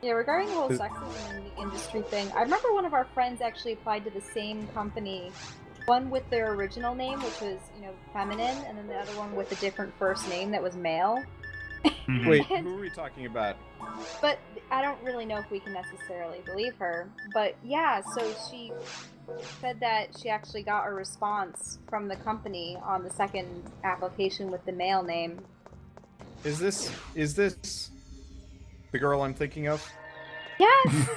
Yeah, regarding the whole sexism in the industry thing, I remember one of our friends actually applied to the same company, one with their original name, which was, feminine, and then the other one with a different first name that was male. Wait, And, who are we talking about? but I don't really know if we can necessarily believe her. But yeah, so she said that she actually got a response from the company on the second application with the male name. Is this the girl I'm thinking of? Yes!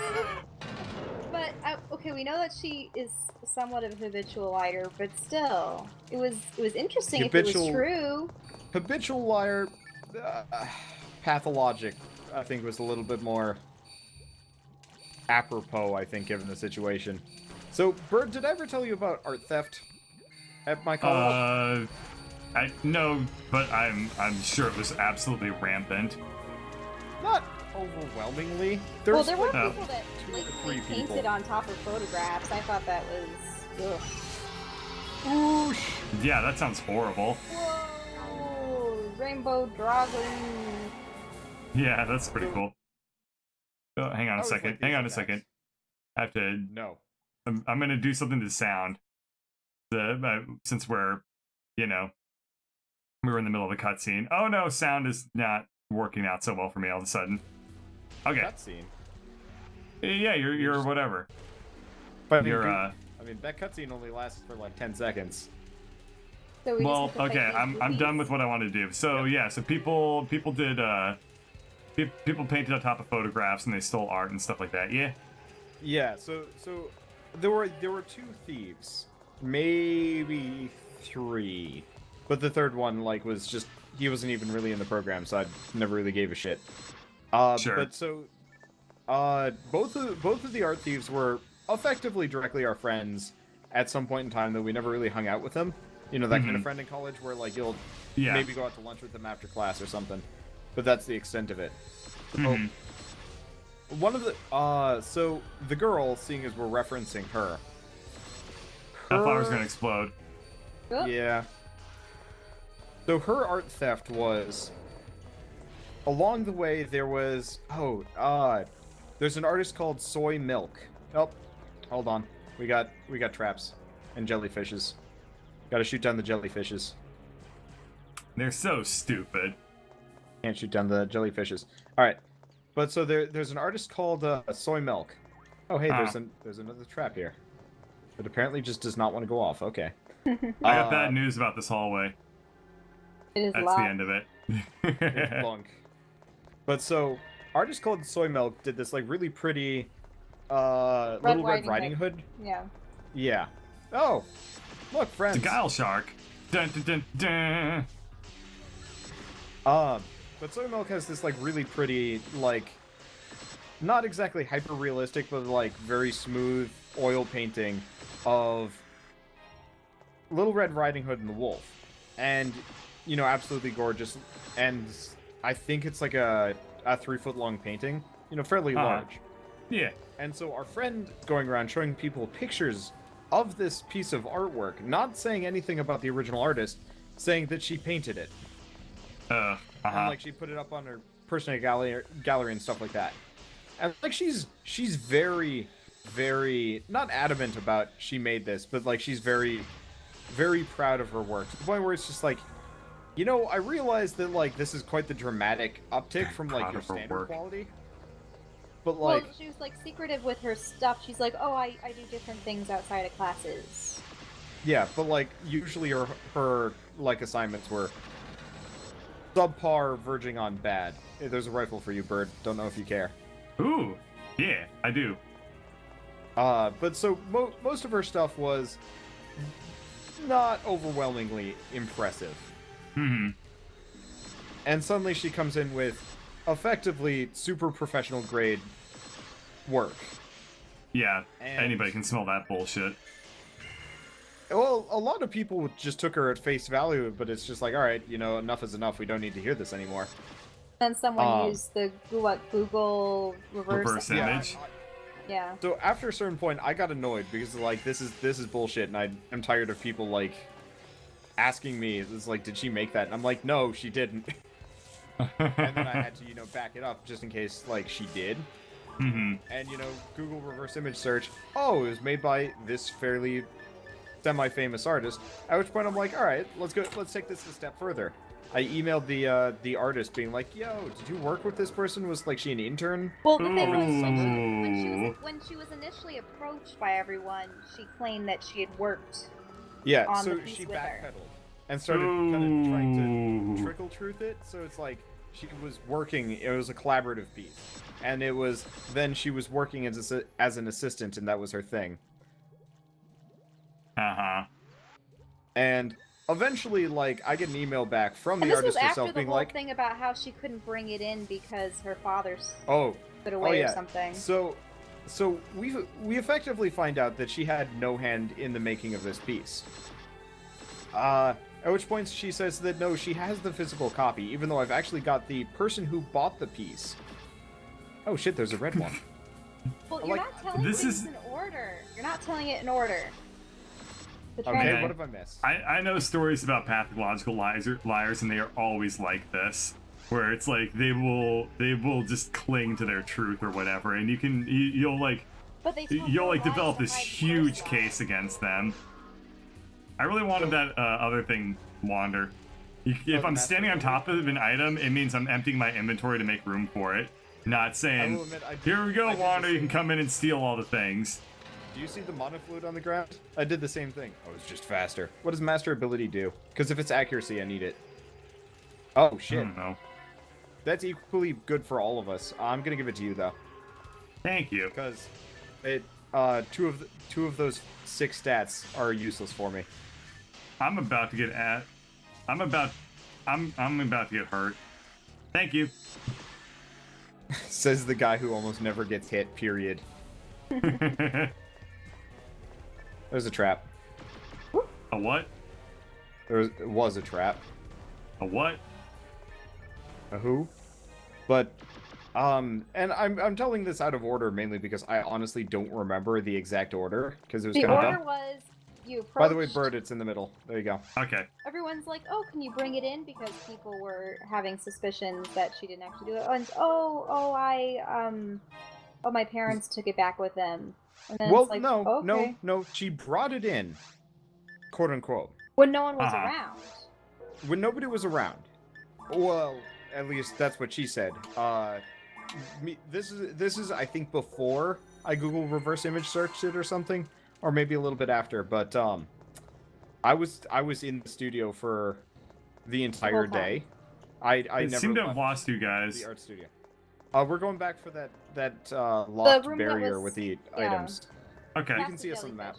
But okay, we know that she is somewhat of a habitual liar, but still, it was interesting if it was true. Habitual liar, pathologic. I think was a little bit more apropos. I think given the situation. So, Bird, did I ever tell you about art theft at my college? I no, but I'm sure it was absolutely rampant. Not overwhelmingly. There were people that three blatantly people. painted on top of photographs. I thought that was ugh. Whoosh. Yeah, that sounds horrible. Whoa, rainbow dragon. Yeah, that's pretty cool. Oh, hang on a was second. like Hang these on a attacks. second. I have to. No. I'm gonna do something to sound. Since we're, we were in the middle of a cutscene. Oh no, sound is not working out so well for me all of a sudden. Okay. Cutscene. Yeah, you're whatever. But You're I mean, that cutscene only lasted for like 10 seconds. So we well, just have to okay. fight these I'm done boobies. with what I want to do. So yeah, so people did people painted on top of photographs and they stole art and stuff like that. Yeah. Yeah. So there were two thieves, maybe three, but the third one was just he wasn't even really in the program, so I never really gave a shit. Sure. But so both of the art thieves were effectively directly our friends at some point in time, though we never really hung out with them. You know, that kind of friend in college where you'll maybe go out to lunch with them after class or something. But that's the extent of it. Mm-hmm. One of the so the girl, seeing as we're referencing her. That flower's gonna explode. Oh, Yeah. So her art theft was along the way there was there's an artist called Soymilk. Oh, hold on. We got traps and jellyfishes. Gotta shoot down the jellyfishes. They're so stupid. Can't shoot down the jellyfishes. Alright. But so there's an artist called Soymilk. Oh hey, there's another trap here. But apparently just does not want to go off. Okay. I got bad news about this hallway. it is That's locked. the end of it. It's bunk. But so, artist called Soymilk did this really pretty Little Red Riding Hood. Yeah. Yeah. Oh, look, friends. It's a guile shark. Dun, dun, dun, dun. But Soymilk has this really pretty not exactly hyper realistic, but very smooth oil painting of Little Red Riding Hood and the Wolf, and absolutely gorgeous. And I think it's a 3-foot long painting, fairly large. Yeah. And so our friend going around showing people pictures of this piece of artwork, not saying anything about the original artist, saying that she painted it. And she put it up on her personal gallery and stuff like that. And she's very, very not adamant about she made this, but she's very, very proud of her work. To the point where it's just I realize that this is quite the dramatic uptick from your standard quality. But Well, she was secretive with her stuff. She's like, oh, I do different things outside of classes. yeah, but usually her assignments were subpar, verging on bad. Hey, there's a rifle for you, Bird. Don't know if you care. Ooh. Yeah, I do. But so most of her stuff was not overwhelmingly impressive. Mm-hmm. And suddenly she comes in with effectively super professional grade work. Yeah, And- anybody can smell that bullshit. Well, a lot of people just took her at face value, but it's just alright, enough is enough. We don't need to hear this anymore. Then someone used the Google reverse image. Yeah. So after a certain point, I got annoyed because this is bullshit, and I'm tired of people asking me, it's did she make that? And I'm like, no, she didn't. And then I had to back it up just in case she did. And Google reverse image search. Oh, it was made by this fairly semi-famous artist. At which point I'm like, all right, let's take this a step further. I emailed the artist, being like, "Yo, did you work with this person? Was she an intern?" Well, the thing Over was, the summer? when she was initially approached by everyone, she claimed that she had worked. Yeah, on so the piece she with her. backpedaled and started kind of trying to trickle truth it. So it's like she was working. It was a collaborative piece, and then she was working as an assistant, and that was her thing. And eventually, I get an email back from the artist herself being like, thing about how she couldn't bring it in because her father's put away or something. So we effectively find out that she had no hand in the making of this piece. At which point she says that no, she has the physical copy, even though I've actually got the person who bought the piece. Oh shit, there's a red one. Well, you're not telling things in order. You're not telling it in order. Okay, what have I missed? I know stories about pathological liars, and they are always like this, where it's like they will just cling to their truth or whatever, and you'll develop this huge case against them. I really wanted that other thing, Wander. If I'm standing on top of an item, it means I'm emptying my inventory to make room for it. Not saying, here we go, Wander, you can come in and steal all the things. Do you see the monofluid on the ground? I did the same thing. Oh, it's just faster. What does master ability do? Because if it's accuracy, I need it. Oh, shit. I don't know. That's equally good for all of us. I'm going to give it to you, though. Thank you. Because two of those 6 stats are useless for me. I'm about to get hurt. Thank you. Says the guy who almost never gets hit, period. There's a trap. A what? It was a trap. A what? A who? But, and I'm telling this out of order mainly because I honestly don't remember the exact order, because it was kind of dumb. The order was, you approached... By the way, Bird, it's in the middle. There you go. Okay. Everyone's like, oh, can you bring it in? Because people were having suspicions that she didn't actually do it. And, my parents took it back with them. And then Well, it's like, no, she brought it in, quote unquote. When no one was around. When nobody was around. Well, at least that's what she said. This is I think before I Google reverse image searched it or something, or maybe a little bit after. But I was in the studio for the entire day. I never seem to have lost you guys. The art studio. We're going back for that locked barrier with the items. Okay. You can see us on the map.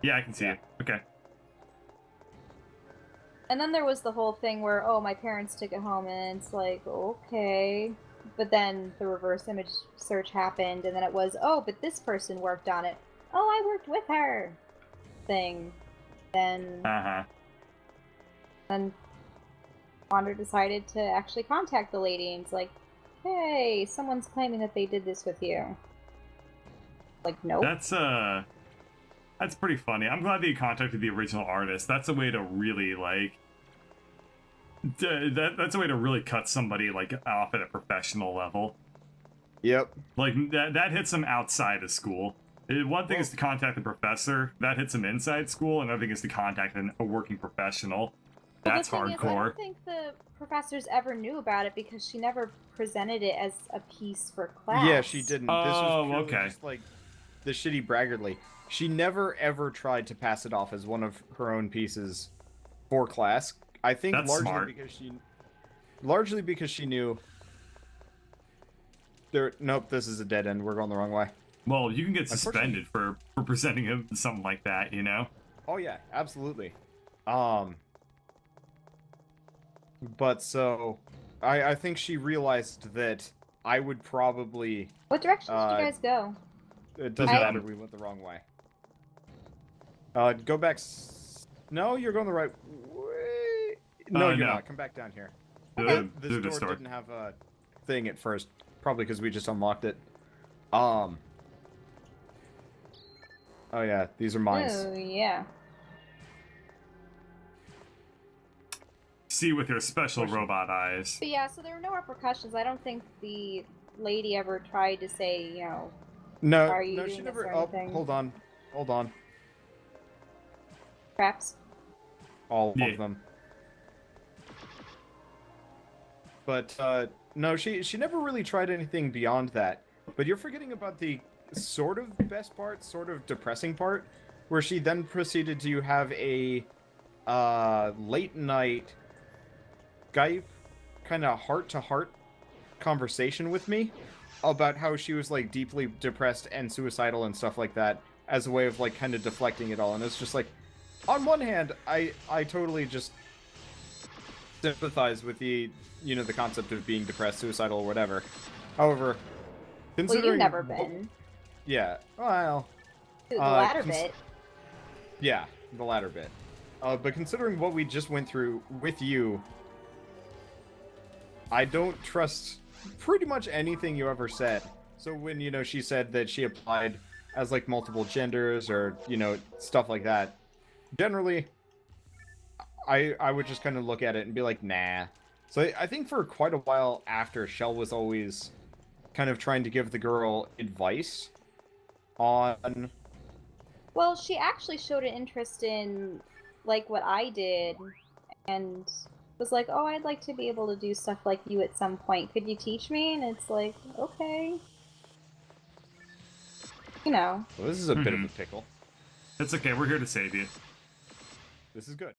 Yeah, I can see it. Okay. And then there was the whole thing where, my parents took it home, and it's like, okay. But then the reverse image search happened, and then it was, but this person worked on it. Oh, I worked with her. Thing. Then. Then Wander decided to actually contact the lady, and it's like, hey, someone's claiming that they did this with you. Like, nope. That's pretty funny. I'm glad that you contacted the original artist. That's a way to really, that's a way to really cut somebody, off at a professional level. Yep. That hits them outside of school. One thing is to contact the professor. That hits them inside school. Another thing is to contact a working professional. That's hardcore. I don't think the professors ever knew about it because she never presented it as a piece for class. Yeah, she didn't. This was okay. Just the shitty braggartly. She never ever tried to pass it off as one of her own pieces for class. I think that's largely smart. because she knew. Nope, this is a dead end. We're going the wrong way. Well, you can get suspended for presenting him something like that, you know? Oh yeah, absolutely. But so, I think she realized that I would probably... What direction did you guys go? It doesn't matter, we went the wrong way. Go back... No, you're going the right way. No, you're not. Come back down here. Okay. This door didn't have a thing at first. Probably because we just unlocked it. Oh yeah, these are mines. Oh, yeah. See with your special robot eyes. But yeah, so there were no repercussions. I don't think the lady ever tried to say, you know, No, why are you no, doing she this never. or Oh, anything? hold on, hold on. Perhaps. All Yeah. of them. But no, she never really tried anything beyond that. But you're forgetting about the sort of best part, sort of depressing part, where she then proceeded to have a late night Skype kind of heart to heart conversation with me about how she was like deeply depressed and suicidal and stuff like that as a way of like kind of deflecting it all. And it's just like, on one hand, I totally just sympathize with the, you know, the concept of being depressed, suicidal, or whatever. However, Well, considering... you've never been. Yeah, well... The latter bit. Yeah, the latter bit. But considering what we just went through with you, I don't trust pretty much anything you ever said. So when, you know, she said that she applied as, like, multiple genders or, you know, stuff like that, generally, I would just kind of look at it and be like, nah. So I think for quite a while after, Shell was always kind of trying to give the girl advice on... Well, she actually showed an interest in, like, what I did, and was like, oh, I'd like to be able to do stuff like you at some point. Could you teach me? And it's like, okay. You know. Well, this is a bit of a pickle. It's okay. We're here to save you. This is good.